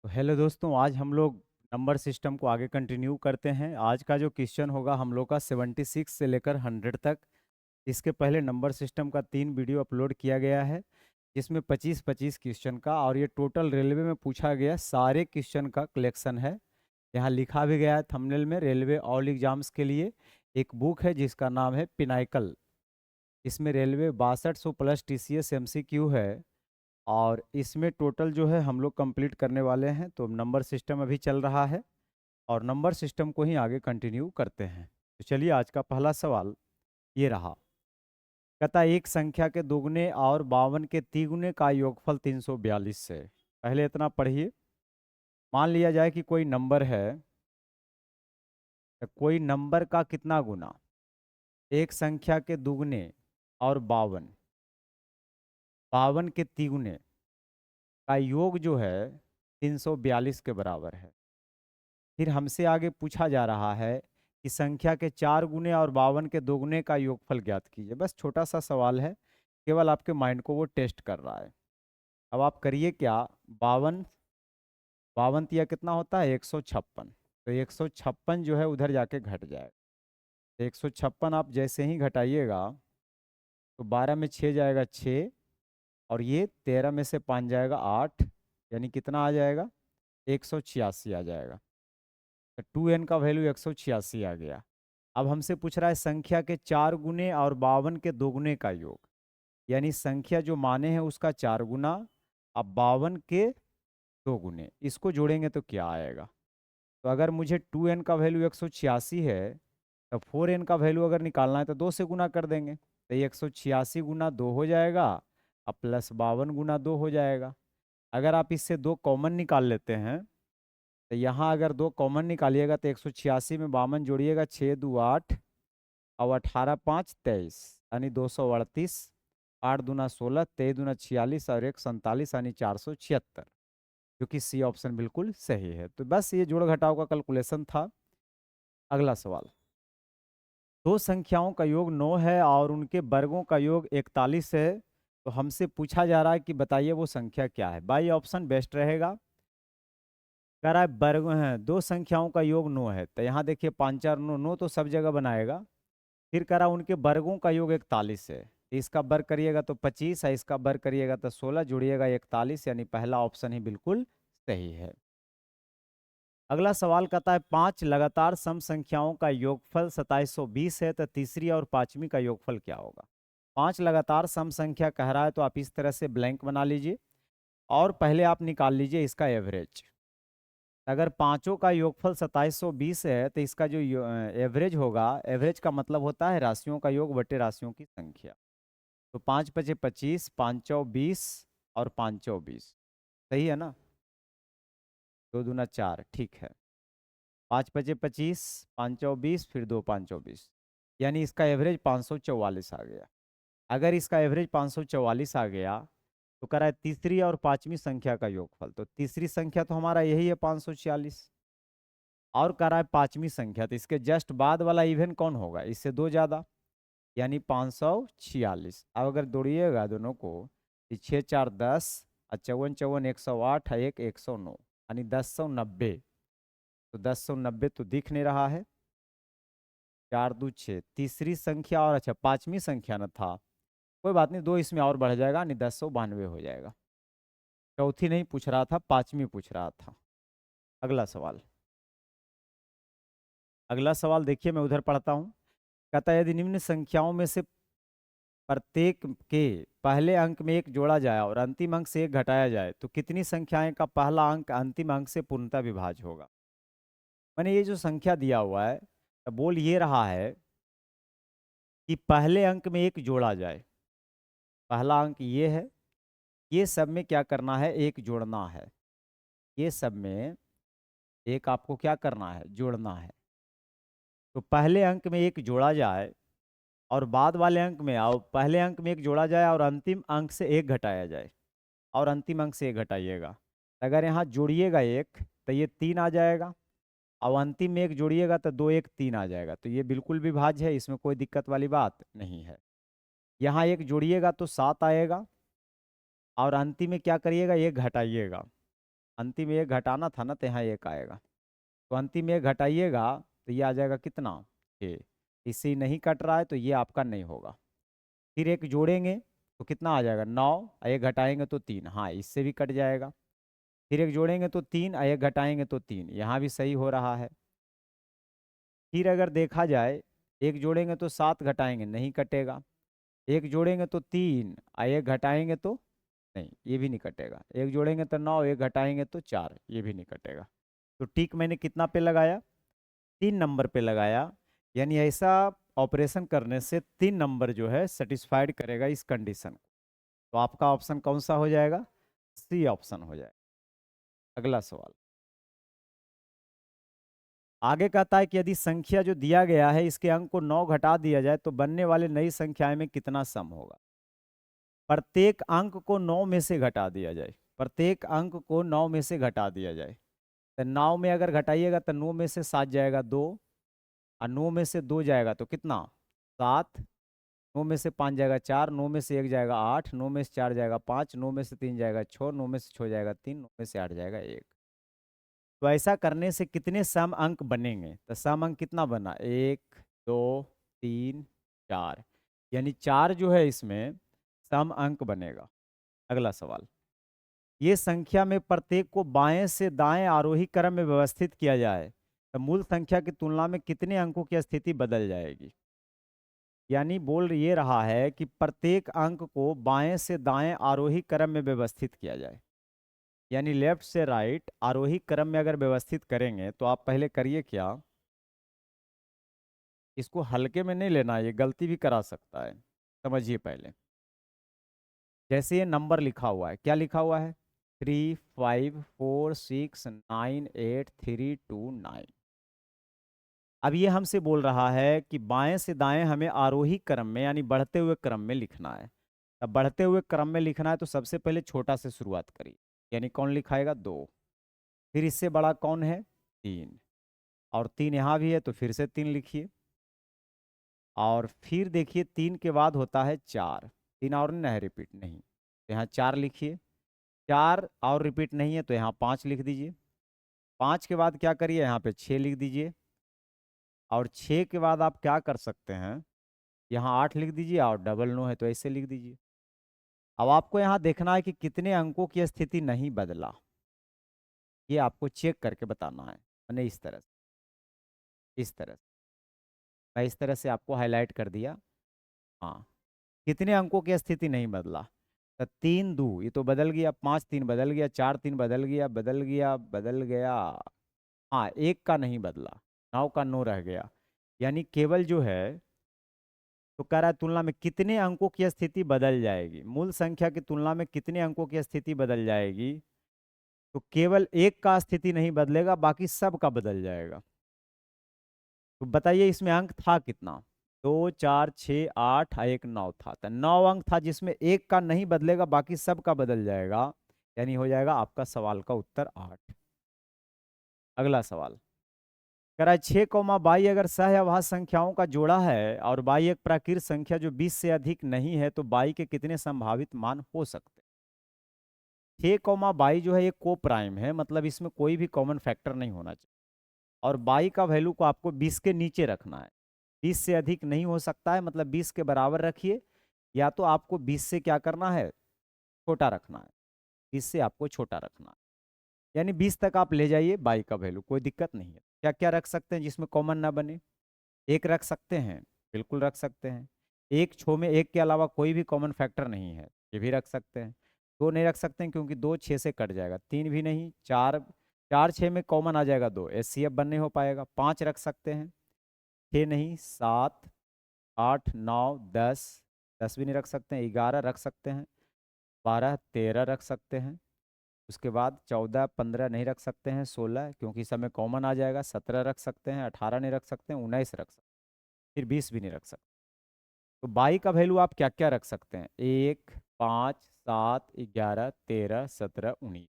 तो हेलो दोस्तों, आज हम लोग नंबर सिस्टम को आगे कंटिन्यू करते हैं। आज का जो क्वेश्चन होगा हम लोग का 76 से लेकर 100 तक। इसके पहले नंबर सिस्टम का 3 वीडियो अपलोड किया गया है, जिसमें 25-25 क्वेश्चन का, और ये टोटल रेलवे में पूछा गया सारे क्वेश्चन का कलेक्शन है। यहाँ लिखा भी गया है थंबनेल में, रेलवे ऑल एग्जाम्स के लिए एक बुक है जिसका नाम है पिनाइकल। इसमें रेलवे 6200 प्लस TCS MCQ है, और इसमें टोटल जो है हम लोग कंप्लीट करने वाले हैं। तो नंबर सिस्टम अभी चल रहा है और नंबर सिस्टम को ही आगे कंटिन्यू करते हैं। तो चलिए, आज का पहला सवाल ये रहा। कहता एक संख्या के दोगुने और 52 के तिगुने का योगफल 342 से। पहले इतना पढ़िए। मान लिया जाए कि कोई नंबर है, तो कोई नंबर का कितना गुना एक संख्या के दुगने और 52 52 के तिगुने का योग जो है 342 के बराबर है। फिर हमसे आगे पूछा जा रहा है कि संख्या के 4 गुने और 52 के दोगुने का योगफल ज्ञात कीजिए। बस छोटा सा सवाल है, केवल आपके माइंड को वो टेस्ट कर रहा है। अब आप करिए क्या, 52 52 या कितना होता है 156। तो 156 जो है उधर जाके घट जाएगा। 156 आप जैसे ही घटाइएगा तो 12 में 6 जाएगा 6, और ये 13 में से 5 जाएगा 8, यानी कितना आ जाएगा 186 आ जाएगा। तो 2n का वैल्यू 186 आ गया। अब हमसे पूछ रहा है संख्या के 4 गुने और 52 के दोगुने का योग, यानी संख्या जो माने हैं उसका 4 गुना, अब 52 के 2 गुने, इसको जोड़ेंगे तो क्या आएगा। तो अगर मुझे 2n का वैल्यू 186 है, तो 4n का वैल्यू अगर निकालना है तो 2 से गुना कर देंगे, तो ये 186 गुना 2 हो जाएगा, अब प्लस 52 गुना 2 हो जाएगा। अगर आप इससे 2 कॉमन निकाल लेते हैं, तो यहाँ अगर 2 कॉमन निकालिएगा तो 186 में 52 जोड़िएगा, 6 दू 8, और 18 5 23, यानी 238, 8 दूना 16, 23 दूना 46, और 1 47, यानी 476, जो कि सी ऑप्शन बिल्कुल सही है। तो बस ये जोड़ घटाव का कैलकुलेशन था। अगला सवाल। दो संख्याओं का योग 9 है और उनके वर्गों का योग 41 है। तो हमसे पूछा जा रहा है कि बताइए वो संख्या क्या है। बाई ऑप्शन बेस्ट रहेगा। कह रहा है वर्ग हैं, दो संख्याओं का योग 9 है, तो यहाँ देखिए 5 4 9, 9 तो सब जगह बनाएगा। फिर कह रहा उनके वर्गों का योग 41 है, तो इसका वर्ग करिएगा तो 25 है, इसका वर्ग करिएगा तो 16, जोड़िएगा 41, यानी पहला ऑप्शन ही बिल्कुल सही है। अगला सवाल कहता है 5 लगातार सम संख्याओं का योगफल 2720 है, तो तीसरी और पांचवी का योगफल क्या होगा। 5 लगातार सम संख्या कह रहा है, तो आप इस तरह से ब्लैंक बना लीजिए और पहले आप निकाल लीजिए इसका एवरेज। अगर पांचों का योगफल 2720 है, तो इसका जो एवरेज होगा, एवरेज का मतलब होता है राशियों का योग बटे राशियों की संख्या। तो 5 पचे 25, 5 चौ 20, और 5 चौ 20, सही है ना। 2 दूना 4, ठीक है। 5 पचे 25, 5 चौ 20, फिर 2 5 चौ 20, यानी इसका एवरेज 544 आ गया। अगर इसका एवरेज 544 आ गया, तो कह रहा है तीसरी और पांचवी संख्या का योगफल। तो तीसरी संख्या तो हमारा यही है 546, और कह रहा है पांचवी संख्या, तो इसके जस्ट बाद वाला इवन कौन होगा, इससे 2 ज्यादा, यानी 546। अब अगर जोड़िएगा दोनों को, 6 4 10, और चौवन चौवन 108, 1 109, यानी 1090। तो 1090 तो दिख नहीं रहा है। 4 दू 6, तीसरी संख्या, और अच्छा पांचवी संख्या न था, कोई बात नहीं, 2 इसमें और बढ़ जाएगा, यानी 1092 हो जाएगा। चौथी नहीं पूछ रहा था, पांचवी पूछ रहा था। अगला सवाल। अगला सवाल देखिए, मैं उधर पढ़ता हूँ। कहता है यदि निम्न संख्याओं में से प्रत्येक के पहले अंक में एक जोड़ा जाए और अंतिम अंक से एक घटाया जाए, तो कितनी संख्याएं का पहला अंक अंतिम अंक से पूर्णतः विभाज्य होगा। मैंने ये जो संख्या दिया हुआ है, तो बोल ये रहा है कि पहले अंक में एक जोड़ा जाए। पहला अंक ये है, ये सब में क्या करना है, एक जोड़ना है। ये सब में एक आपको क्या करना है, जोड़ना है। तो पहले अंक में एक जोड़ा जाए और बाद वाले अंक में आओ, पहले अंक में एक जोड़ा जाए और अंतिम अंक से एक घटाया जाए, और अंतिम अंक से एक घटाइएगा। अगर यहाँ जोड़िएगा एक, तो ये 3 आ जाएगा, और अंतिम में एक जोड़िएगा तो 2 1 3 आ जाएगा। तो ये बिल्कुल विभाज्य है, इसमें कोई दिक्कत वाली बात नहीं है। यहाँ एक जोड़िएगा तो 7 आएगा, और अंतिम में क्या करिएगा, एक घटाइएगा, अंतिम एक घटाना था ना, तो यहाँ एक आएगा। तो अंतिम एक घटाइएगा तो ये आ जाएगा कितना, 6। इससे नहीं कट रहा है तो ये आपका नहीं होगा। फिर एक जोड़ेंगे तो कितना आ जाएगा, 9। एक घटाएंगे तो 3, हाँ इससे भी कट जाएगा। फिर एक जोड़ेंगे तो 3, एक घटाएंगे तो 3, यहाँ भी सही हो रहा है। फिर अगर देखा जाए, एक जोड़ेंगे तो 7, घटाएंगे नहीं कटेगा। एक जोड़ेंगे तो 3, एक घटाएंगे तो नहीं, ये भी नहीं कटेगा। एक जोड़ेंगे तो 9, एक घटाएंगे तो 4, ये भी नहीं कटेगा। तो टिक मैंने कितना पे लगाया, 3 नंबर पे लगाया। यानी ऐसा ऑपरेशन करने से 3 नंबर जो है सेटिस्फाइड करेगा इस कंडीशन को। तो आपका ऑप्शन कौन सा हो जाएगा, सी ऑप्शन हो जाएगा। अगला सवाल आगे कहता है कि यदि संख्या जो दिया गया है इसके अंक को 9 घटा दिया जाए तो बनने वाले नई संख्या में कितना सम होगा। प्रत्येक अंक को 9 में से घटा दिया जाए, प्रत्येक अंक को 9 में से घटा दिया जाए। तो 9 में अगर घटाइएगा तो 9 में से 7 जाएगा 2, और 9 में से 2 जाएगा तो कितना, 7। 9 में से 5 जाएगा 4, 9 में से 1 जाएगा 8, 9 में से 4 जाएगा 5, 9 में से 3 जाएगा 6, 9 में से 6 जाएगा 3, 9 में से 8 जाएगा 1। तो ऐसा करने से कितने सम अंक बनेंगे, तो सम अंक कितना बना, 1 2 3 4, यानी 4 जो है इसमें सम अंक बनेगा। अगला सवाल, ये संख्या में प्रत्येक को बाएं से दाएं आरोही क्रम में व्यवस्थित किया जाए तो मूल संख्या की तुलना में कितने अंकों की स्थिति बदल जाएगी। यानी बोल ये रहा है कि प्रत्येक अंक को बाएं से दाएं आरोही क्रम में व्यवस्थित किया जाए, यानी लेफ्ट से राइट आरोही क्रम में अगर व्यवस्थित करेंगे तो आप पहले करिए क्या, इसको हल्के में नहीं लेना, ये गलती भी करा सकता है। समझिए पहले, जैसे ये नंबर लिखा हुआ है, क्या लिखा हुआ है, 3 5 4 6 9 8 3 2 9। अब ये हमसे बोल रहा है कि बाएं से दाएं हमें आरोही क्रम में यानी बढ़ते हुए क्रम में लिखना है। अब बढ़ते हुए क्रम में लिखना है तो सबसे पहले छोटा से शुरुआत करिए, यानी कौन लिखाएगा, 2। फिर इससे बड़ा कौन है, 3, और 3 यहाँ भी है तो फिर से 3 लिखिए। और फिर देखिए 3 के बाद होता है 4, 3 और नहीं है रिपीट, नहीं तो यहाँ 4 लिखिए। 4 और रिपीट नहीं है तो यहाँ 5 लिख दीजिए। 5 के बाद क्या करिए, यहाँ पे 6 लिख दीजिए। और 6 के बाद आप क्या कर सकते हैं, यहाँ 8 लिख दीजिए, और डबल 9 है तो ऐसे लिख दीजिए। अब आपको यहाँ देखना है कि कितने अंकों की स्थिति नहीं बदला, ये आपको चेक करके बताना है। मैंने इस तरह से, इस तरह से, मैं इस तरह से आपको हाईलाइट कर दिया। हाँ, कितने अंकों की स्थिति नहीं बदला, तो 3 2 ये तो बदल गया, 5 3 बदल गया, 4 3 बदल गया, बदल गया, बदल गया। हाँ, एक का नहीं बदला, 9 का 9 रह गया। यानी केवल जो है, तो कह रहा है तुलना में कितने अंकों की स्थिति बदल जाएगी, मूल संख्या की तुलना में कितने अंकों की स्थिति बदल जाएगी। तो केवल एक का स्थिति नहीं बदलेगा, बाकी सब का बदल जाएगा। तो बताइए इसमें अंक था कितना, 2 4 6 8, एक 9 था, तो 9 अंक था जिसमें एक का नहीं बदलेगा, बाकी सब का बदल जाएगा। यानी हो जाएगा आपका सवाल का उत्तर 8। अगला सवाल कह रहा है 6 22 अगर सहअभाज्य संख्याओं का जोड़ा है और बाई एक प्राकृत संख्या जो 20 से अधिक नहीं है तो बाई के कितने संभावित मान हो सकते हैं। 6 22 जो है ये को प्राइम है, मतलब इसमें कोई भी कॉमन फैक्टर नहीं होना चाहिए। और बाई का वैल्यू को आपको 20 के नीचे रखना है, 20 से अधिक नहीं हो सकता है, मतलब 20 के बराबर रखिए, या तो आपको 20 से क्या करना है, छोटा रखना है, 20 से आपको छोटा रखना है। यानी 20 तक आप ले जाइए बाई का वैल्यू, कोई दिक्कत नहीं है। क्या क्या रख सकते हैं जिसमें कॉमन ना बने, एक रख सकते हैं, बिल्कुल रख सकते हैं। एक छो में एक के अलावा कोई भी कॉमन फैक्टर नहीं है, ये भी रख सकते हैं। दो नहीं रख सकते हैं क्योंकि 2 6 से कट जाएगा, 3 भी नहीं, 4, 4 6 में कॉमन आ जाएगा 2, एचसीएफ बनने हो पाएगा। 5 रख सकते हैं, 6 नहीं, 7 8 9 10, 10 भी नहीं रख सकते हैं, 11 रख सकते हैं, 12 13 रख सकते हैं। उसके बाद 14 15 नहीं रख सकते हैं, 16 क्योंकि इस समय कॉमन आ जाएगा, 17 रख सकते हैं, 18 नहीं रख सकते हैं, 19 रख सकते हैं, फिर 20 भी नहीं रख सकते। तो बाई का वैल्यू आप क्या क्या रख सकते हैं, 1 5 7 11 13 17 19,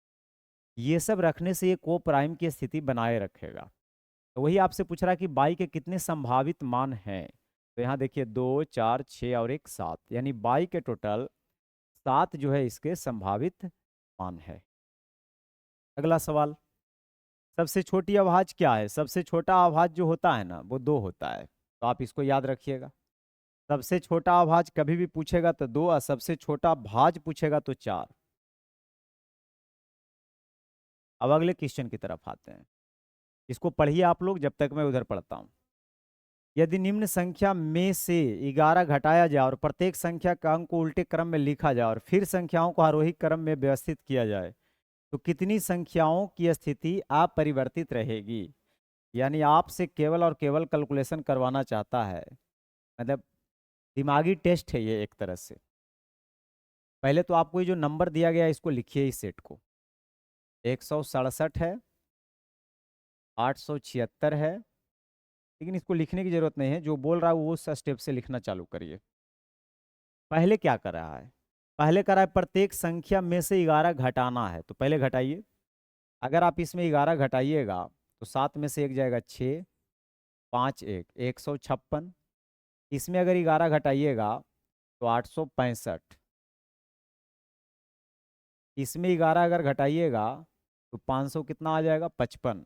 ये सब रखने से ये को प्राइम की स्थिति बनाए रखेगा। तो वही आपसे पूछ रहा है कि बाई के कितने संभावित मान हैं। तो यहाँ देखिए 2 4 6 और एक 7, यानी बाई के टोटल 7 जो है इसके संभावित मान है। अगला सवाल, सबसे छोटी अभाज्य क्या है? सबसे छोटा अभाज्य जो होता है ना वो 2 होता है, तो आप इसको याद रखिएगा। सबसे छोटा अभाज्य कभी भी पूछेगा तो 2 और सबसे छोटा भाज्य पूछेगा तो 4। अब अगले क्वेश्चन की तरफ आते हैं, इसको पढ़िए आप लोग जब तक मैं उधर पढ़ता हूँ। यदि निम्न संख्या में से 11 घटाया जाए और प्रत्येक संख्या का अंक को उल्टे क्रम में लिखा जाए और फिर संख्याओं को आरोही क्रम में व्यवस्थित किया जाए तो कितनी संख्याओं की स्थिति अपरिवर्तित रहेगी? यानी आपसे केवल और केवल कैलकुलेशन करवाना चाहता है, मतलब दिमागी टेस्ट है ये एक तरह से। पहले तो आपको ये जो नंबर दिया गया है इसको लिखिए, इस सेट को। 167 है, 876 है, लेकिन इसको लिखने की जरूरत नहीं है, जो बोल रहा है वो उस स्टेप से लिखना चालू करिए। पहले क्या कर रहा है? पहले कर रहा है प्रत्येक संख्या में से 11 घटाना है, तो पहले घटाइए। अगर आप इसमें 11 घटाइएगा तो 7 में से 1 जाएगा 6, 5 1 156। इसमें अगर 11 घटाइएगा तो 865। इसमें 11 अगर घटाइएगा तो 500 कितना आ जाएगा? 55।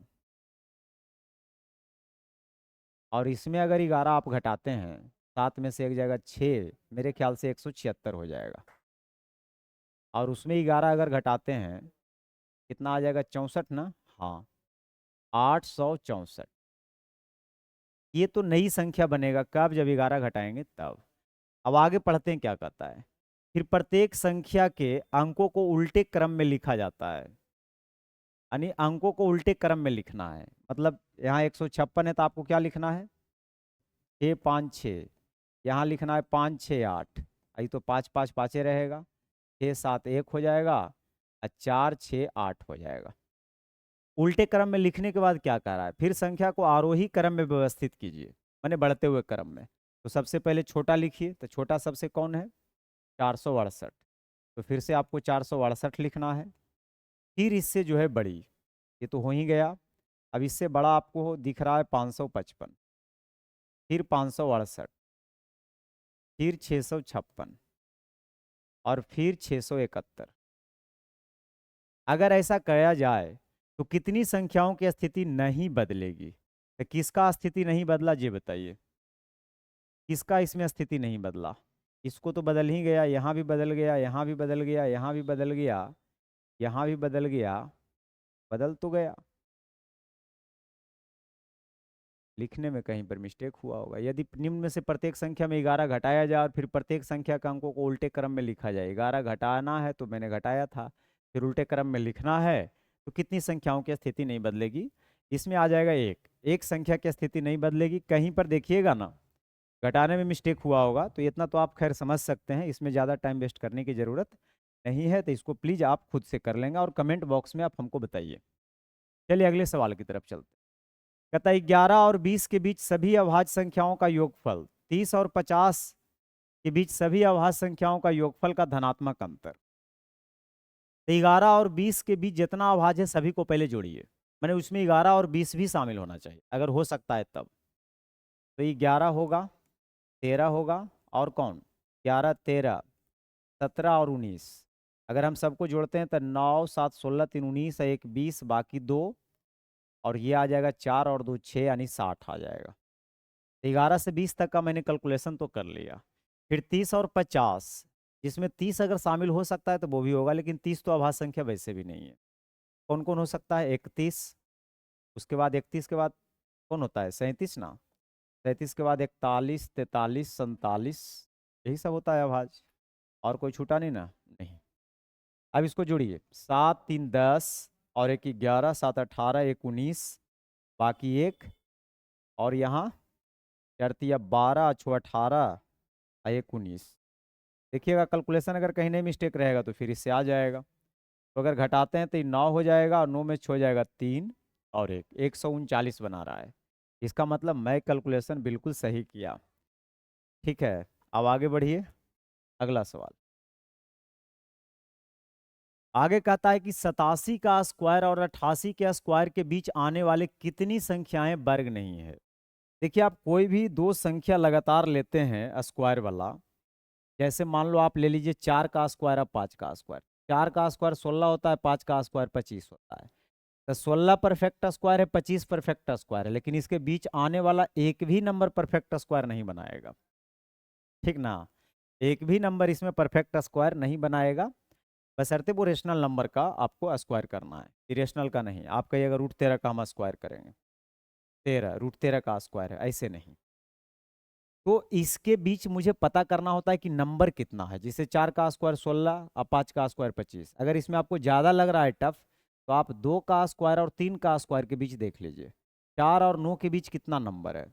और इसमें अगर 11 आप घटाते हैं, 7 में से 1 जाएगा 6, मेरे ख्याल से 176 हो जाएगा। और उसमें 11 अगर घटाते हैं कितना आ जाएगा? 64 ना? हाँ, 864। ये तो नई संख्या बनेगा कब? जब 11 घटाएंगे तब। अब आगे पढ़ते हैं क्या कहता है। फिर प्रत्येक संख्या के अंकों को उल्टे क्रम में लिखा जाता है, यानी अंकों को उल्टे क्रम में लिखना है। मतलब यहाँ 156 है तो आपको क्या लिखना है? 6 5 6। यहाँ लिखना है 5 6 8। अभी तो 5 5 5 रहेगा, 6 7 1 हो जाएगा और 4 6 8 हो जाएगा। उल्टे क्रम में लिखने के बाद क्या कह रहा है? फिर संख्या को आरोही क्रम में व्यवस्थित कीजिए, माने बढ़ते हुए क्रम में। तो सबसे पहले छोटा लिखिए, तो छोटा सबसे कौन है? 468। तो फिर से आपको 468 लिखना है। फिर इससे जो है बड़ी, ये तो हो ही गया। अब इससे बड़ा आपको दिख रहा है 555, फिर 568, फिर 656 और फिर 671। अगर ऐसा किया जाए तो कितनी संख्याओं की स्थिति नहीं बदलेगी? तो किसका स्थिति नहीं बदला ये बताइए, किसका इसमें स्थिति नहीं बदला? इसको तो बदल ही गया, यहाँ भी बदल गया, यहाँ भी बदल गया, यहाँ भी बदल गया, यहाँ भी बदल गया, बदल तो गया। लिखने में कहीं पर मिस्टेक हुआ होगा। यदि निम्न में से प्रत्येक संख्या में 11 घटाया जाए और फिर प्रत्येक संख्या के अंकों को उल्टे क्रम में लिखा जाए, 11 घटाना है तो मैंने घटाया था, फिर उल्टे क्रम में लिखना है, तो कितनी संख्याओं की स्थिति नहीं बदलेगी? इसमें आ जाएगा एक संख्या की स्थिति नहीं बदलेगी। कहीं पर देखिएगा ना घटाने में मिस्टेक हुआ होगा, तो इतना तो आप खैर समझ सकते हैं, इसमें ज़्यादा टाइम वेस्ट करने की ज़रूरत नहीं है। तो इसको प्लीज़ आप खुद से कर लेंगे और कमेंट बॉक्स में आप हमको बताइए। चलिए अगले सवाल की तरफ चलते हैं। कहता है 11 और 20 के बीच सभी अभाज्य संख्याओं का योगफल, 30 और 50 के बीच सभी अभाज्य संख्याओं का योगफल का धनात्मक अंतर। तो 11 और 20 के बीच जितना अभाज्य है सभी को पहले जोड़िए, मैंने उसमें 11 और 20 भी शामिल होना चाहिए, अगर हो सकता है तब। तो ये 11 होगा, 13 होगा, और कौन? 11 13 17 और 19। अगर हम सबको जोड़ते हैं तो 9 7 16 3 19 1 20, बाकी 2, और ये आ जाएगा 4 और 2 6, यानी 60 आ जाएगा। 11 से 20 तक का मैंने कैलकुलेशन तो कर लिया। फिर 30 और 50, जिसमें 30 अगर शामिल हो सकता है तो वो भी होगा, लेकिन 30 तो अभाज्य संख्या वैसे भी नहीं है। कौन कौन हो सकता है? 31, उसके बाद 31 के बाद कौन होता है? 37 ना? 37 के बाद 41 43 47, यही सब होता है अभाज्य। और कोई छूटा नहीं ना? नहीं। अब इसको जोड़िए, 7 3 10 और 1 11, 7 18, 1 19, बाकी 1, और यहाँ 4 तिया 12, 6 18 और 1 19। देखिएगा कैलकुलेशन अगर कहीं नहीं मिस्टेक रहेगा तो फिर इससे आ जाएगा। तो अगर घटाते हैं तो ये 9 हो जाएगा, और 9 में 6 हो जाएगा 3 और 1, 139 बना रहा है। इसका मतलब मैं कैलकुलेशन बिल्कुल सही किया। ठीक है, अब आगे बढ़िए। अगला सवाल आगे कहता है कि 87 का स्क्वायर और 88 के स्क्वायर के बीच आने वाले कितनी संख्याएं वर्ग नहीं है? देखिए, आप कोई भी दो संख्या लगातार लेते हैं स्क्वायर वाला, जैसे मान लो आप ले लीजिए 4 का स्क्वायर और 5 का स्क्वायर। 4 का स्क्वायर 16 होता है, 5 का स्क्वायर 25 होता है। तो 16 परफेक्ट स्क्वायर है, 25 परफेक्ट स्क्वायर है, लेकिन इसके बीच आने वाला एक भी नंबर परफेक्ट स्क्वायर नहीं बनाएगा, ठीक ना। एक भी नंबर इसमें परफेक्ट स्क्वायर नहीं बनाएगा, बशर्ते वो रेशनल नंबर का आपको स्क्वायर करना है, इरेशनल का नहीं। आप कहिएगा √13 का हम स्क्वायर करेंगे, 13 √13 का स्क्वायर है, ऐसे नहीं। तो इसके बीच मुझे पता करना होता है कि नंबर कितना है, जिसे 4 का स्क्वायर 16 और 5 का स्क्वायर 25। अगर इसमें आपको ज़्यादा लग रहा है टफ, तो आप 2 का स्क्वायर और 3 का स्क्वायर के बीच देख लीजिए, 4 और 9 के बीच कितना नंबर है।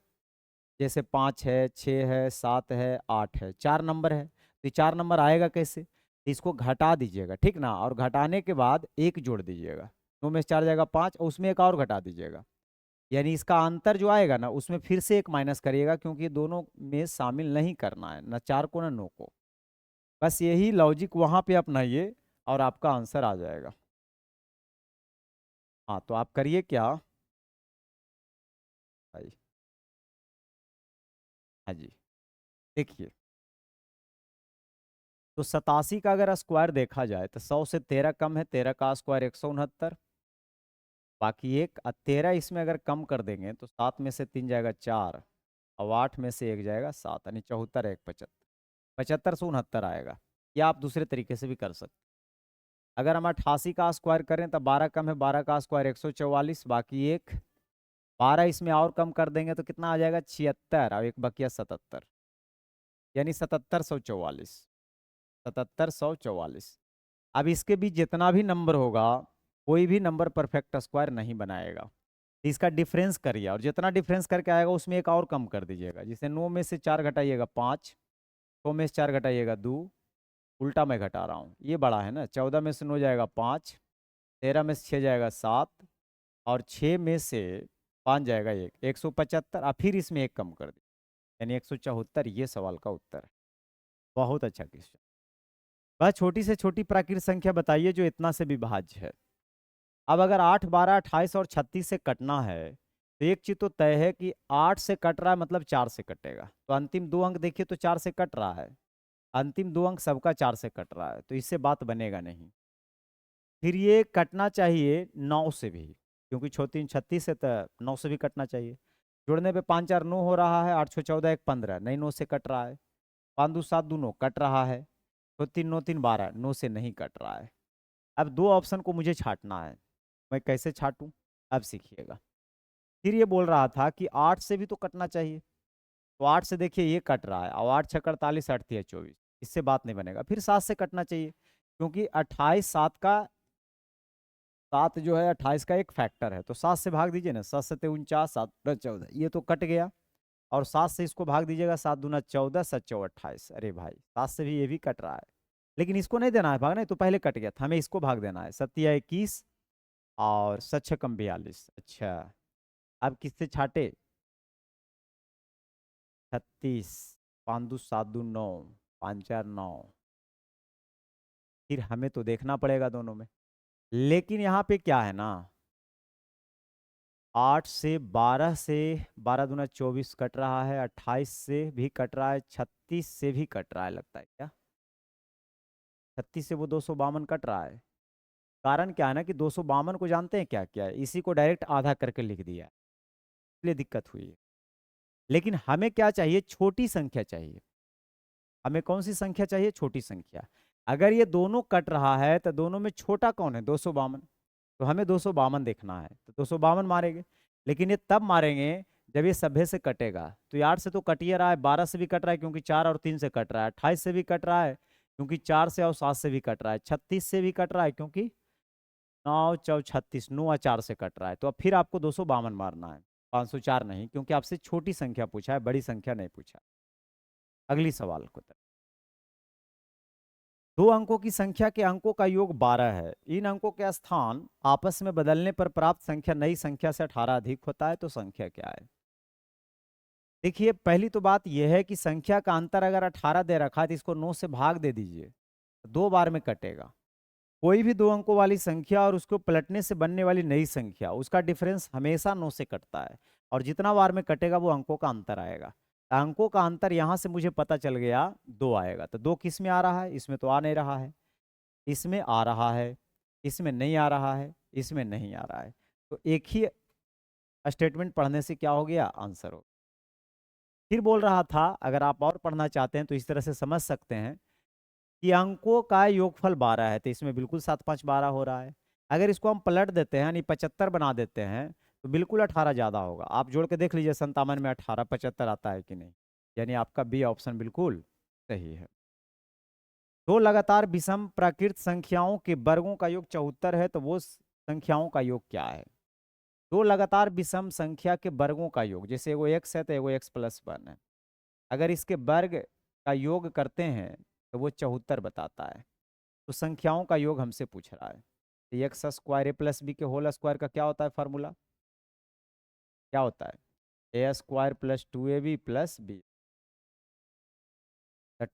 जैसे 5 है, 6 है, 7 है, 8 है, 4 नंबर है, तो ये 4 नंबर आएगा कैसे, तो इसको घटा दीजिएगा, ठीक ना। और घटाने के बाद एक जोड़ दीजिएगा, 9 में से 4 जाएगा 5, और उसमें एक और घटा दीजिएगा, यानी इसका अंतर जो आएगा ना, उसमें फिर से एक माइनस करिएगा, क्योंकि दोनों में शामिल नहीं करना है, ना 4 को ना 9 को। बस यही लॉजिक वहां पे अपनाइए और आपका आंसर आ जाएगा। हाँ, तो आप करिए क्या भाई। हाँ जी, देखिए, तो 87 का अगर स्क्वायर देखा जाए तो 100 से 13 कम है, 13 का स्क्वायर 169, बाकी एक 13 इसमें अगर कम कर देंगे तो 7 में से 3 जाएगा 4, और 8 में से 1 जाएगा 7, यानी 74 1 75, 75 से 69 आएगा। या आप दूसरे तरीके से भी कर सकते। अगर हम 88 का स्क्वायर करें तो 12 कम है, 12 का स्क्वायर 144, बाकी एक 12 इसमें और कम कर देंगे तो कितना आ जाएगा 76, और एक बकिया 77, यानी 7744, 7744। अब इसके बीच जितना भी नंबर होगा, कोई भी नंबर परफेक्ट स्क्वायर नहीं बनाएगा। इसका डिफरेंस करिए, और जितना डिफरेंस करके आएगा उसमें एक और कम कर दीजिएगा। जैसे 9 में से 4 घटाइएगा 5, 6 में से 4 घटाइएगा 2, उल्टा मैं घटा रहा हूँ, ये बड़ा है ना। 14 में से 9 जाएगा 5, 13 में से 6 जाएगा 7, और 6 में से 5 जाएगा 1, 175, और फिर इसमें एक कम कर दी, यानी 174। ये सवाल का उत्तर है। बहुत अच्छा क्वेश्चन। बस छोटी से छोटी प्राकृतिक संख्या बताइए जो इतना से विभाज्य है। अब अगर 8, 12, 28 और 36 से कटना है, तो एक चीज तो तय है कि 8 से कट रहा है मतलब 4 से कटेगा, तो अंतिम 2 अंक देखिए तो 4 से कट रहा है, अंतिम 2 अंक सबका 4 से कट रहा है, तो इससे बात बनेगा नहीं। फिर ये कटना चाहिए 9 से भी, क्योंकि 6 3 36 है, तो 9 से भी कटना चाहिए। जोड़ने पे 5 4 9 हो रहा है, 8 6 14 1 15, नहीं 9 से कट रहा है। 5 2 7 2 9 कट रहा है, तो 3 9 3 12, 9 से नहीं कट रहा है। अब दो ऑप्शन को मुझे छांटना है, मैं कैसे छांटूं, अब सीखिएगा। फिर ये बोल रहा था कि 8 से भी तो कटना चाहिए, तो 8 से देखिए ये कट रहा है, और 8 6 48, 8 3 24, इससे बात नहीं बनेगा। फिर 7 से कटना चाहिए, क्योंकि 28 7 का 7 जो है 28 का एक फैक्टर है, तो 7 से भाग दीजिए ना, 7 7 49, 7 14, ये तो कट गया। और 7 से इसको भाग दीजिएगा, 7 दूना 14, 7 चौ 28। अरे भाई 7 से भी ये भी कट रहा है, लेकिन इसको नहीं देना है भागना, ये तो पहले कट गया था, हमें इसको भाग देना है। 7 21 और 7 6 42। अच्छा, अब किससे छाटे, 36, 5 2 7 2 9, 5 4 9। फिर हमें तो देखना पड़ेगा दोनों में, लेकिन यहाँ पे क्या है ना, 8 से 12 से 12 दूना 24 कट रहा है, 28 से भी कट रहा है, 36 से भी कट रहा है, लगता है क्या 36 से वो 252 कट रहा है। कारण क्या है ना कि 252 को जानते हैं क्या क्या है, इसी को डायरेक्ट आधा करके लिख दिया है, इसलिए दिक्कत हुई है। लेकिन हमें क्या चाहिए, छोटी संख्या चाहिए। हमें कौन सी संख्या चाहिए, छोटी संख्या। अगर ये दोनों कट रहा है तो दोनों में छोटा कौन है, 252, तो हमें 252 देखना है, तो 252 मारेंगे। लेकिन ये तब मारेंगे जब ये सभ्य से कटेगा, तो ये 8 से तो कट ही रहा है, 12 से भी कट रहा है क्योंकि 4 और 3 से कट रहा है, 28 से भी कट रहा है क्योंकि 4 से और 7 से भी कट रहा है, 36 से भी कट रहा है क्योंकि 9 4 36, 9 और 4 से कट रहा है। तो अब फिर आपको 252 मारना है, 504 नहीं, क्योंकि आपसे छोटी संख्या पूछा है, बड़ी संख्या नहीं पूछा। अगली सवाल को, दो अंकों की संख्या के अंकों का योग 12 है, इन अंकों के स्थान आपस में बदलने पर प्राप्त संख्या नई संख्या से 18 अधिक होता है, तो संख्या क्या है। देखिए, पहली तो बात यह है कि संख्या का अंतर अगर 18 दे रखा है तो इसको 9 से भाग दे दीजिए, 2 बार में कटेगा। कोई भी 2 अंकों वाली संख्या और उसको पलटने से बनने वाली नई संख्या, उसका डिफरेंस हमेशा 9 से कटता है, और जितना बार में कटेगा वो अंकों का अंतर आएगा। अंकों का अंतर यहां से मुझे पता चल गया 2 आएगा, तो 2 किस में आ रहा है, इसमें तो आ नहीं रहा है, इसमें आ रहा है, इसमें नहीं आ रहा है, इसमें नहीं आ रहा है, तो एक ही स्टेटमेंट पढ़ने से क्या हो गया, आंसर हो। फिर बोल रहा था, अगर आप और पढ़ना चाहते हैं तो इस तरह से समझ सकते हैं कि अंकों का योगफल 12 है, तो इसमें बिल्कुल 7 5 12 हो रहा है। अगर इसको हम पलट देते हैं यानी 75 बना देते हैं तो बिल्कुल 18 ज़्यादा होगा। आप जोड़ के देख लीजिए 57 में 18 75 आता है कि नहीं, यानी आपका बी ऑप्शन बिल्कुल सही है। दो लगातार विषम प्राकृत संख्याओं के वर्गों का योग 74 है, तो वो संख्याओं का योग क्या है? दो लगातार विषम संख्या के वर्गों का योग, जैसे एगो एक्स है तो एगो x+1 है, अगर इसके वर्ग का योग करते हैं तो वो 74 बताता है। तो संख्याओं का योग हमसे पूछ रहा है। तो x square a plus B के होल स्क्वायर का क्या होता है फार्मूला, क्या होता है, a square plus 2ab plus b,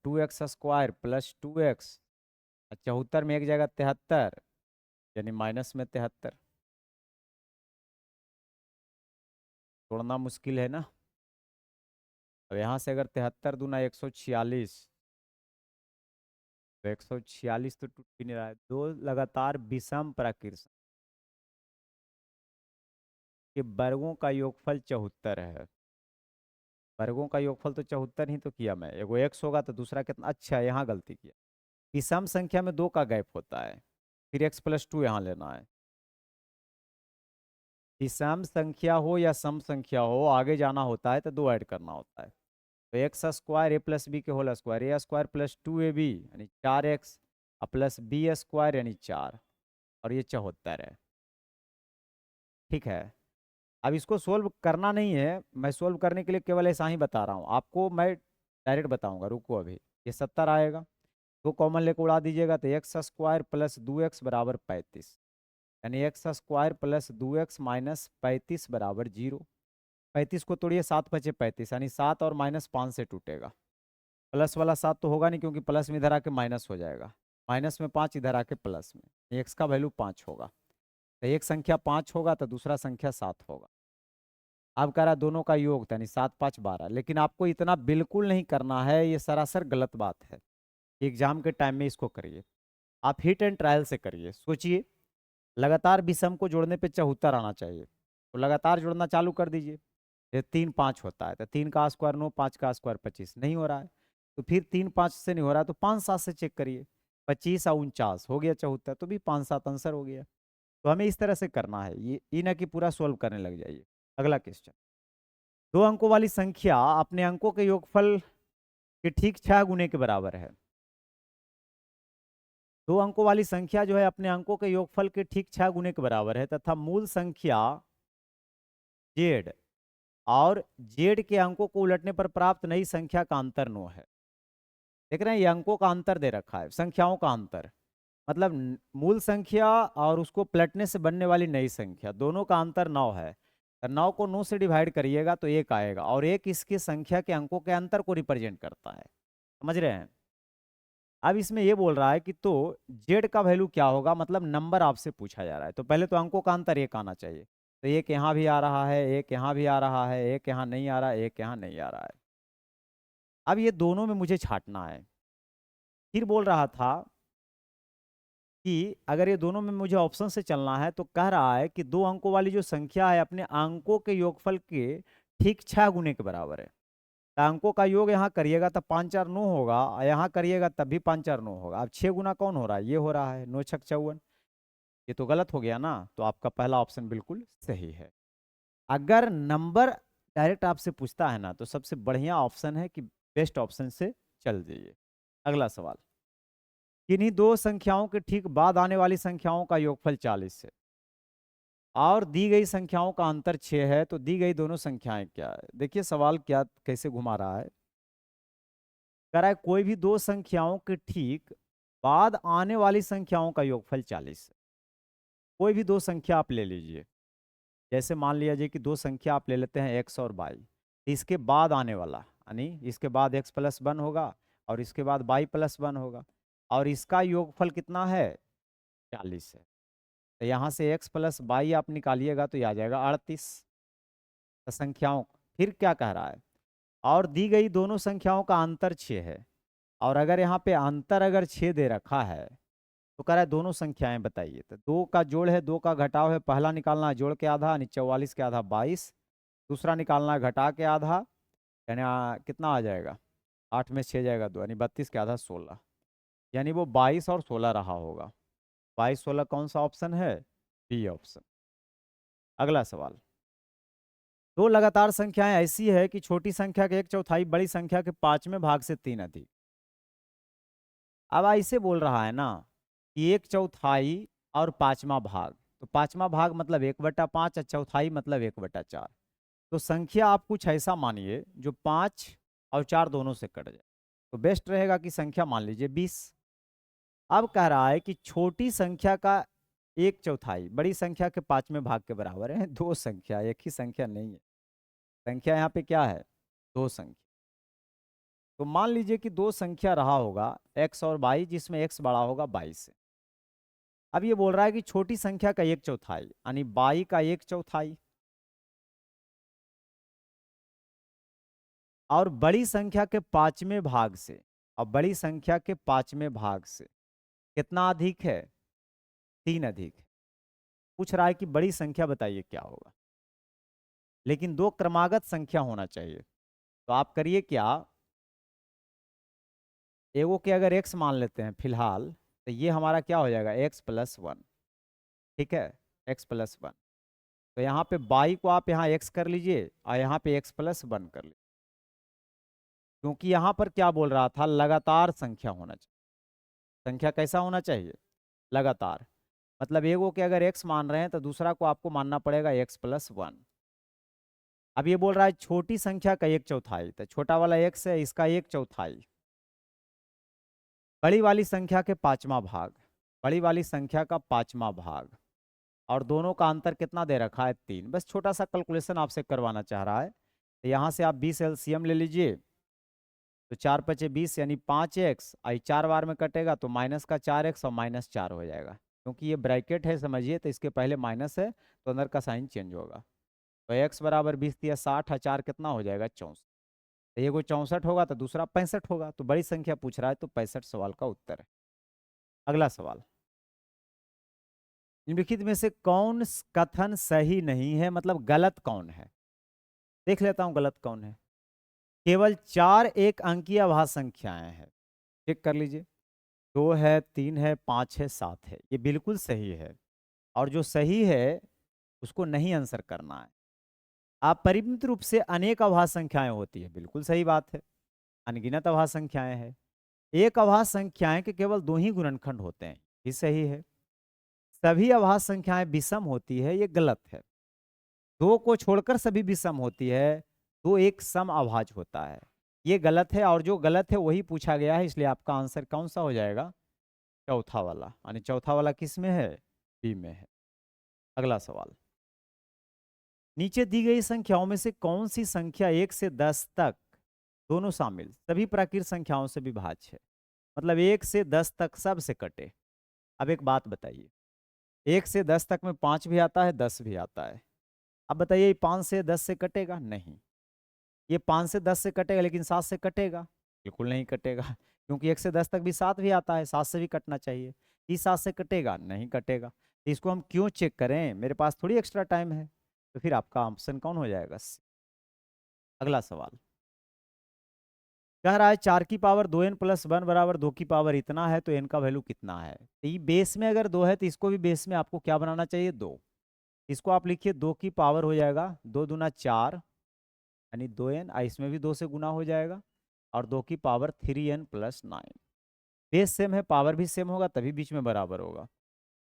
2x² plus 2x, 74 में एक जगह 73 यानी माइनस में 73, तोड़ना मुश्किल है ना। अब यहाँ से अगर 73 दूना 146, तो 146 तो टूट भी नहीं रहा है। दो लगातार विषम प्राकृत के वर्गों का योगफल 74 है। वर्गों का योगफल तो 74 ही तो किया मैं, एगो एक्स होगा तो दूसरा कितना, अच्छा यहाँ गलती किया, विषम संख्या में 2 का गैप होता है, फिर x+2 यहाँ लेना है। विषम संख्या हो या सम संख्या हो, आगे जाना होता है तो 2 ऐड करना होता है। तो x² a प्लस बी के whole square, a² plus 2ab यानी 4x प्लस b² यानी 4, और ये 74 है। ठीक है, अब इसको सोल्व करना नहीं है, मैं सोल्व करने के लिए केवल ऐसा ही बता रहा हूँ आपको, मैं डायरेक्ट बताऊंगा, रुको अभी। ये 70 आएगा, दो कॉमन लेकर उड़ा दीजिएगा तो x² प्लस 2x बराबर 35, यानी x² प्लस 2x माइनस 35 बराबर 0। 35 को तोड़िए, 7 बचे 35, यानी 7 और -5 से टूटेगा। प्लस वाला 7 तो होगा नहीं, क्योंकि प्लस में इधर आके माइनस हो जाएगा, माइनस में 5 इधर आके प्लस में, x का वैल्यू 5 होगा। तो एक संख्या 5 होगा तो दूसरा संख्या 7 होगा। अब कह रहा दोनों का योग, यानी 7 5 12, लेकिन आपको इतना बिल्कुल नहीं करना है, ये सरासर गलत बात है। एग्जाम के टाइम में इसको करिए, आप हिट एंड ट्रायल से करिए। सोचिए, लगातार विषम को जोड़ने पे 74 आना चाहिए, तो लगातार जोड़ना चालू कर दीजिए। ये 3 5 होता है तो 3 का स्क्वायर 9, 5 का स्क्वायर 25, नहीं हो रहा है तो फिर 3 5 से नहीं हो रहा है तो 5 7 से चेक करिए, 25 और 49 हो गया 74, तो भी 5 7 आंसर हो गया। तो हमें इस तरह से करना है, ये ना कि पूरा सोल्व करने लग जाइए। अगला क्वेश्चन, दो अंकों वाली संख्या अपने अंकों के योगफल के ठीक 6 गुने के बराबर है। दो अंकों वाली संख्या जो है अपने अंकों के योगफल के ठीक 6 गुने के बराबर है, तथा मूल संख्या जेड और जेड के अंकों को उलटने पर प्राप्त नई संख्या का अंतर 9 है। देख रहे हैं, ये अंकों का अंतर दे रखा है, संख्याओं का अंतर, मतलब मूल संख्या और उसको पलटने से बनने वाली नई संख्या, दोनों का अंतर 9 है। तो 9 को 9 से डिवाइड करिएगा तो 1 आएगा, और 1 इसकी संख्या के अंकों के अंतर को रिप्रेजेंट करता है। समझ रहे हैं? अब इसमें ये बोल रहा है कि तो जेड का वैल्यू क्या होगा, मतलब नंबर आपसे पूछा जा रहा है, तो पहले तो अंकों का अंतर 1 आना चाहिए। तो 1 यहाँ भी आ रहा है, 1 यहाँ भी आ रहा है, 1 यहाँ नहीं आ रहा है, 1 यहाँ नहीं आ रहा है। अब ये दोनों में मुझे छांटना है। फिर बोल रहा था कि अगर ये दोनों में मुझे ऑप्शन से चलना है, तो कह रहा है कि दो अंकों वाली जो संख्या है अपने अंकों के योगफल के ठीक 6 गुने के बराबर है। तो अंकों का योग यहाँ करिएगा तब 5 4 9 होगा, और यहाँ करिएगा तब भी 5 4 9 होगा। अब 6 गुना कौन हो रहा है, ये हो रहा है, 9 6 54, ये तो गलत हो गया ना। तो आपका पहला ऑप्शन बिल्कुल सही है। अगर नंबर डायरेक्ट आपसे पूछता है ना, तो सबसे बढ़िया ऑप्शन है कि बेस्ट ऑप्शन से चल जाइए। अगला सवाल, किन्हीं दो संख्याओं के ठीक बाद आने वाली संख्याओं का योगफल 40 है और दी गई संख्याओं का अंतर 6 है, तो दी गई दोनों संख्याएं क्या है। देखिए सवाल क्या कैसे घुमा रहा है, कह रहा है कोई भी दो संख्याओं के ठीक बाद आने वाली संख्याओं का योगफल 40 है। कोई भी दो संख्या आप ले लीजिए, जैसे मान लिया जाए कि दो संख्या आप ले लेते हैं x और y, इसके बाद आने वाला, यानी इसके बाद x+1 होगा और इसके बाद y+1 होगा, और इसका योगफल कितना है, 40 है। तो यहाँ से x प्लस वाई आप निकालिएगा तो ये आ जाएगा 38 संख्याओं। फिर क्या कह रहा है, और दी गई दोनों संख्याओं का अंतर 6 है, और अगर यहाँ पे अंतर अगर 6 दे रखा है, तो कह रहा है दोनों संख्याएं बताइए। तो 2 का जोड़ है, 2 का घटाव है, पहला निकालना है जोड़ के आधा यानी 44 के आधा 22, दूसरा निकालना है घटा के आधा यानी कितना आ जाएगा, 8 में 6 जाएगा 2 यानी 32 के आधा 16, यानी वो 22 और 16 रहा होगा। 22 16 कौन सा ऑप्शन है, बी ऑप्शन। अगला सवाल, दो लगातार संख्याएं ऐसी है कि छोटी संख्या के 1/4 बड़ी संख्या के 5वें भाग से 3 अधिक। अब ऐसे बोल रहा है ना कि 1/4 और 5वां भाग, तो 5वां भाग मतलब 1/5 और चौथाई मतलब 1/4। तो संख्या आप कुछ ऐसा मानिए जो 5 और 4 दोनों से कट जाए, तो बेस्ट रहेगा कि संख्या मान लीजिए 20। अब कह रहा है कि छोटी संख्या का 1/4 बड़ी संख्या के 5वें भाग के बराबर है। दो संख्या, एक ही संख्या नहीं है, संख्या यहाँ पे क्या है, दो संख्या। तो मान लीजिए कि दो संख्या रहा होगा x और y, जिसमें x बड़ा होगा 22 से। अब ये बोल रहा है कि छोटी संख्या का 1/4 यानी y का 1/4 और बड़ी संख्या के 5वें भाग से, और बड़ी संख्या के 5वें भाग से कितना अधिक है, 3 अधिक है। पूछ रहा है कि बड़ी संख्या बताइए क्या होगा, लेकिन दो क्रमागत संख्या होना चाहिए। तो आप करिए क्या, एगो के अगर x मान लेते हैं फिलहाल, तो ये हमारा क्या हो जाएगा x+1, ठीक है, x+1। तो यहाँ पे y को आप यहाँ x कर लीजिए और यहाँ पे x+1 कर लीजिए, क्योंकि यहाँ पर क्या बोल रहा था, लगातार संख्या होना चाहिए। संख्या कैसा होना चाहिए, लगातार। मतलब एगो के अगर x मान रहे हैं तो दूसरा को आपको मानना पड़ेगा x+1। अब ये बोल रहा है छोटी संख्या का 1/4, तो छोटा वाला x है, इसका 1/4, बड़ी वाली संख्या के 5वां भाग, बड़ी वाली संख्या का 5वां भाग, और दोनों का अंतर कितना दे रखा है 3। बस छोटा सा कैलकुलेशन आपसे करवाना चाह रहा है। तो यहाँ से आप 20 एलसीएम ले लीजिए, तो 4 पचे 20 यानी 5x, आई 4 बार में कटेगा तो माइनस का 4x और -4 हो जाएगा, क्योंकि ये ब्रैकेट है समझिए, तो इसके पहले माइनस है तो अंदर का साइन चेंज होगा। तो x बराबर 20 दिया 60 और 4 कितना हो जाएगा 64। तो ये कोई 64 होगा तो दूसरा 65 होगा, तो बड़ी संख्या पूछ रहा है तो 65 सवाल का उत्तर है। अगला सवाल, निम्नलिखित में से कौन कथन सही नहीं है, मतलब गलत कौन है। देख लेता हूं गलत कौन है। केवल 4 एक अंकीय अभाज्य संख्याएं हैं, चेक कर लीजिए, 2 है, 3 है, 5 है, 7 है, ये बिल्कुल सही है। और जो सही है उसको नहीं आंसर करना है। आप परिमित रूप से अनेक अभाज्य संख्याएं होती है, बिल्कुल सही बात है, अनगिनत अभाज्य संख्याएं हैं। एक अभाज्य संख्याएं के केवल 2 ही गुणनखंड होते हैं, ये सही है। सभी अभाज्य संख्याएं विषम होती है, ये गलत है। 2 को छोड़कर सभी विषम होती है, 2 एक सम अभाज्य होता है, ये गलत है। और जो गलत है वही पूछा गया है, इसलिए आपका आंसर कौन सा हो जाएगा, चौथा वाला, यानी चौथा वाला किस में है, बी में है। अगला सवाल, नीचे दी गई संख्याओं में से कौन सी संख्या 1 से 10 तक दोनों शामिल सभी प्राकृत संख्याओं से विभाज्य है, मतलब 1 से 10 तक सब से कटे। अब एक बात बताइए, 1 से 10 तक में 5 भी आता है, 10 भी आता है। अब बताइए 5 से 10 से कटेगा, नहीं। ये 5 से 10 से कटेगा, लेकिन 7 से कटेगा, बिल्कुल नहीं कटेगा, क्योंकि 1 से 10 तक भी 7 भी आता है, 7 से भी कटना चाहिए। ये 7 से कटेगा, नहीं कटेगा। तो इसको हम क्यों चेक करें, मेरे पास थोड़ी एक्स्ट्रा टाइम है। तो फिर आपका ऑप्शन कौन हो जाएगा, अगला सवाल, कह रहा है 4 की पावर 2n+1 बराबर 2 की पावर इतना है, तो n का वैल्यू कितना है। तो ये बेस में अगर 2 है तो इसको भी बेस में आपको क्या बनाना चाहिए, 2। इसको आप लिखिए 2 की पावर हो जाएगा 2 दूना 4 यानी 2n, इसमें भी 2 से गुना हो जाएगा, और 2 की पावर 3n+9। बेस सेम है, पावर भी सेम होगा, तभी बीच में बराबर होगा।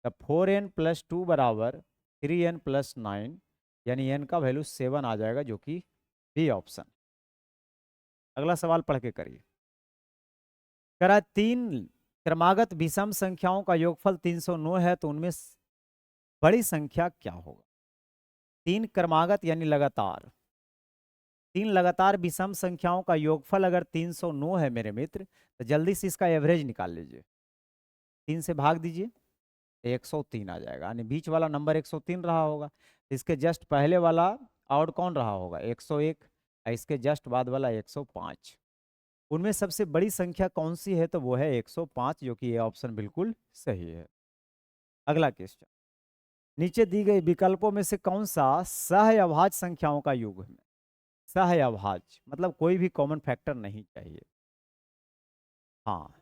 तब 4n+2 बराबर 3n+9, यानी n का वैल्यू 7 आ जाएगा, जो कि बी ऑप्शन। अगला सवाल पढ़ के करिए। कह रहा है 3 क्रमागत विषम संख्याओं का योगफल 309 है, तो उनमें बड़ी संख्या क्या होगा। 3 क्रमागत यानी लगातार, 3 लगातार विषम संख्याओं का योगफल अगर 309 है मेरे मित्र, तो जल्दी से इसका एवरेज निकाल लीजिए। 3 से भाग दीजिए, 103 आ जाएगा, यानी बीच वाला नंबर 103 रहा होगा। इसके जस्ट पहले वाला और कौन रहा होगा, 101, इसके जस्ट बाद वाला 105। उनमें सबसे बड़ी संख्या कौन सी है, तो वो है 105, जो कि ये ऑप्शन बिल्कुल सही है। अगला क्वेश्चन, नीचे दी गई विकल्पों में से कौन सा सहअभाज्य संख्याओं का युग है। सहअभाज्य मतलब कोई भी कॉमन फैक्टर नहीं चाहिए। हाँ,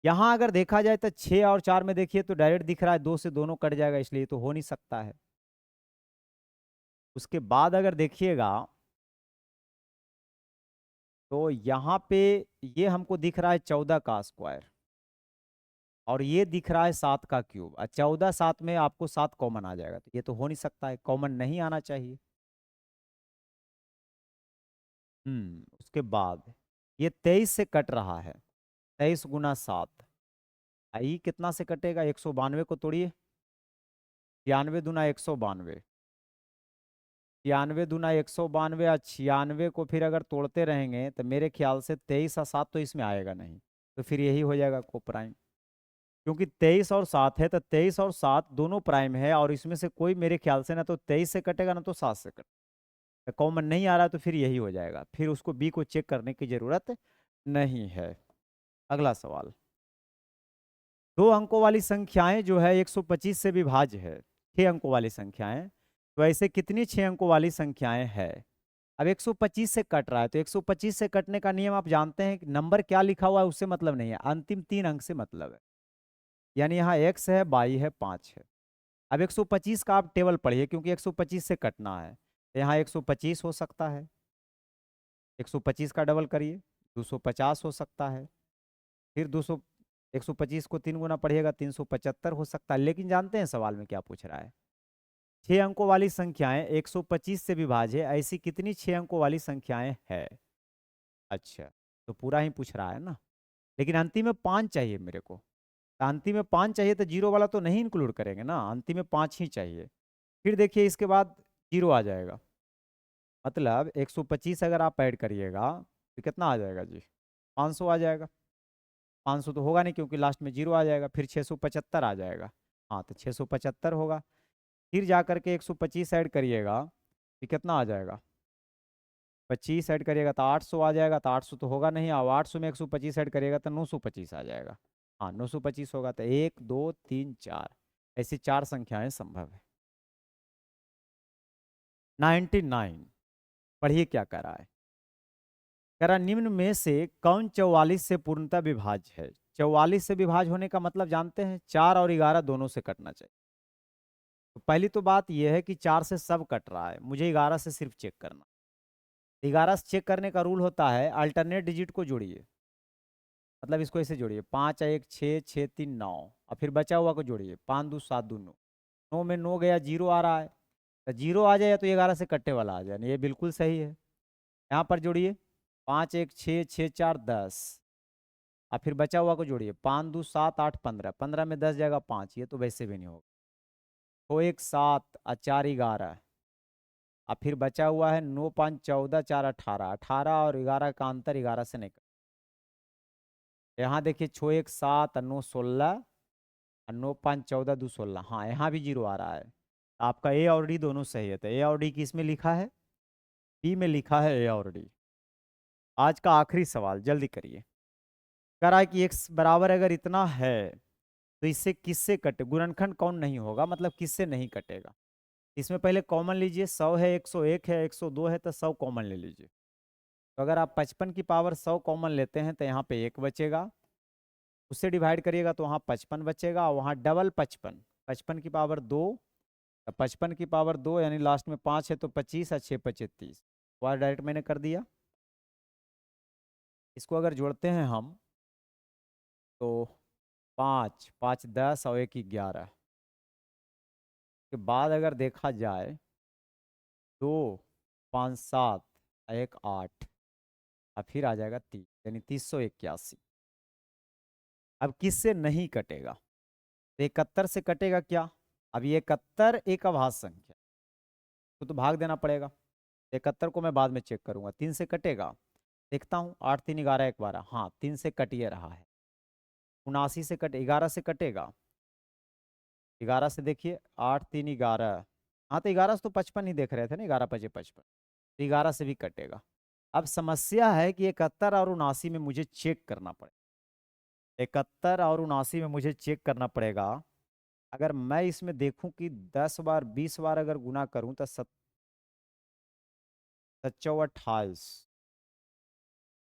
यहाँ अगर देखा जाए तो 6 और 4 में देखिए तो डायरेक्ट दिख रहा है, 2 से दोनों कट जाएगा, इसलिए तो हो नहीं सकता है। उसके बाद अगर देखिएगा तो यहाँ पे ये हमको दिख रहा है 14 का स्क्वायर, और ये दिख रहा है 7 का क्यूब, और 14 7 में आपको 7 कॉमन आ जाएगा, तो ये तो हो नहीं सकता है, कॉमन नहीं आना चाहिए। उसके बाद ये 23 से कट रहा है, 23 गुना 7, आई कितना से कटेगा, 192 को तोड़िए, 96 दुना 192, 96 दुना 192 और 96 को फिर अगर तोड़ते रहेंगे तो मेरे ख्याल से 23 और 7 तो इसमें आएगा नहीं, तो फिर यही हो जाएगा को प्राइम, क्योंकि 23 और 7 है, तो 23 और 7 दोनों प्राइम है, और इसमें से कोई मेरे ख्याल से ना तो 23 से कटेगा ना तो 7 से कटेगा, कॉमन नहीं आ रहा तो फिर यही हो जाएगा, फिर उसको बी को चेक करने की जरूरत नहीं है। अगला सवाल, 2 अंकों वाली संख्याएं जो है 125 से विभाज्य है, 6 अंकों वाली संख्याएं, तो ऐसे कितनी 6 अंकों वाली संख्याएं है। अब 125 से कट रहा है, तो 125 से कटने का नियम आप जानते हैं कि नंबर क्या लिखा हुआ है उससे मतलब नहीं है, अंतिम 3 अंक से मतलब है, यानी यहाँ x है, y है, 5 है। अब 125 का आप टेबल पढ़िए, क्योंकि 125 से कटना है, तो यहाँ 125 हो सकता है, 125 का डबल करिए, 250 हो सकता है, फिर 200, 125 को 3 गुना पढ़िएगा 375 हो सकता है, लेकिन जानते हैं सवाल में क्या पूछ रहा है, 6 अंकों वाली संख्याएं 125 से विभाज्य है, ऐसी कितनी 6 अंकों वाली संख्याएं है। अच्छा, तो पूरा ही पूछ रहा है ना, लेकिन अंतिम में 5 चाहिए मेरे को, तो अंतिम में 5 चाहिए तो जीरो वाला तो नहीं इंक्लूड करेंगे ना, अंतिम में 5 ही चाहिए। फिर देखिए इसके बाद जीरो आ जाएगा, मतलब 125 अगर आप ऐड करिएगा तो कितना आ जाएगा जी, 500 आ जाएगा, 500 तो होगा नहीं क्योंकि लास्ट में जीरो आ जाएगा, फिर 675 आ जाएगा, हाँ तो 675 होगा, फिर जा करके 125 ऐड करिएगा तो कितना आ जाएगा, 25 ऐड करिएगा तो 800 आ जाएगा, तो 800 तो होगा नहीं, अब 800 में 125 ऐड करिएगा तो 925 आ जाएगा, हाँ 925 होगा, तो 1 2 3 4 ऐसी 4 संख्याएं संभव है। 99, पढ़िए क्या कह रहा है, कह रहा निम्न में से कौन 44 से पूर्णतः विभाज्य है। 44 से विभाज्य होने का मतलब जानते हैं, 4 और 11 दोनों से कटना चाहिए, तो पहली तो बात यह है कि 4 से सब कट रहा है, मुझे 11 से सिर्फ चेक करना, 11 से चेक करने का रूल होता है अल्टरनेट डिजिट को जोड़िए, मतलब इसको ऐसे जोड़िए, 5 1 6 6 3 9, और फिर बचा हुआ को जोड़िए, 5 2 7 2 9, 9 में 9 गया, जीरो आ रहा है, तो जीरो आ जाए तो 11 से कट्टे वाला आ जाए, ये बिल्कुल सही है। यहाँ पर जोड़िए, 5 1 6 6 4 10, और फिर बचा हुआ को जोड़िए, 5 2 7 8 15, 15 में 10 जाएगा 5, ये तो वैसे भी नहीं होगा, तो 1 7 और 4 11, और फिर बचा हुआ है 9 5 14 4 18, 18 और 11 का अंतर 11 से नहीं, यहाँ देखिए 6 1 7 और 9 16, और 9 5 14 2 16, हाँ यहाँ भी जीरो आ रहा है, आपका ए और डी दोनों सही है, तो ए और डी किस में लिखा है, बी में लिखा है ए और डी। आज का आखिरी सवाल जल्दी करिए, कह रहा है कि x बराबर अगर इतना है तो इससे किससे कटे, गुणनखंड कौन नहीं होगा, मतलब किससे नहीं कटेगा, इसमें पहले कॉमन लीजिए, 100 है, 101 है, 102 है, तो 100 कॉमन ले लीजिए, तो अगर आप 55 की पावर 100 कॉमन लेते हैं तो यहाँ पे 1 बचेगा, उससे डिवाइड करिएगा तो वहाँ 55 बचेगा, और वहाँ डबल 55, 55 की पावर 2, 55 की पावर 2 यानी लास्ट में 5 है तो 25 और 6 25 30, वह डायरेक्ट मैंने कर दिया। इसको अगर जोड़ते हैं हम तो 5 5 10 और 1 11, के बाद अगर देखा जाए 2 5 7 1 8, और फिर आ जाएगा 30, यानी 381। अब किससे नहीं कटेगा, तो 71 से कटेगा क्या, अब ये 71 एक अभाज्य संख्या, तो भाग देना पड़ेगा, 71 को मैं बाद में चेक करूंगा, 3 से कटेगा, देखता हूँ 8 3 11 1 12, हाँ 3 से कटिए रहा है, 79 से कटे, 11 से कटेगा, 11 से देखिए 8 3 11, हाँ तो 11 से तो 55 ही देख रहे थे ना, 11 5 55, तो 11 से भी कटेगा, अब समस्या है कि 71 और 79 में मुझे चेक करना पड़ेगा। 71 और 79 में मुझे चेक करना पड़ेगा। अगर मैं इसमें देखूं कि 10 बार 20 बार अगर गुना करूं तो 7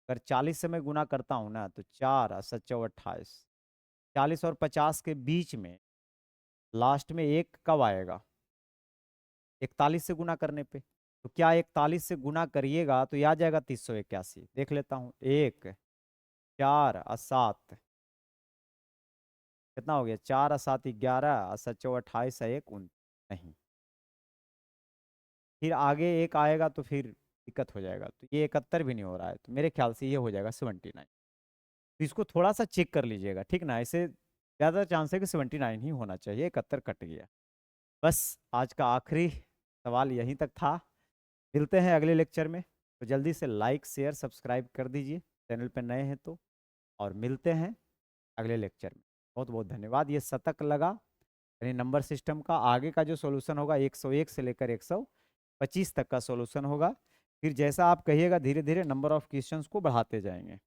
अगर 40 से मैं गुना करता हूं ना तो 4 और 7 28, 40 और 50 के बीच में लास्ट में एक कब आएगा? 41 से गुना करने पे। तो क्या 41 से गुना करिएगा तो ये आ जाएगा 381। देख लेता हूँ, 1 4 और 7 कितना हो गया? 4 और 7 11 और 7 28 है 1 नहीं, फिर आगे एक आएगा तो फिर दिक्कत हो जाएगा। तो ये 71 भी नहीं हो रहा है, तो मेरे ख्याल से ये हो जाएगा 79। तो इसको थोड़ा सा चेक कर लीजिएगा, ठीक ना? ऐसे ज़्यादा चांस है कि 79 ही होना चाहिए, 71 कट गया। बस आज का आखिरी सवाल यहीं तक था। मिलते हैं अगले लेक्चर में, तो जल्दी से लाइक शेयर सब्सक्राइब कर दीजिए चैनल पर नए हैं तो। और मिलते हैं अगले लेक्चर में। बहुत बहुत धन्यवाद। ये शतक लगा यानी नंबर सिस्टम का। आगे का जो सॉल्यूशन होगा 101 से लेकर 125 तक का सॉल्यूशन होगा। फिर जैसा आप कहिएगा धीरे धीरे नंबर ऑफ क्वेश्चंस को बढ़ाते जाएंगे।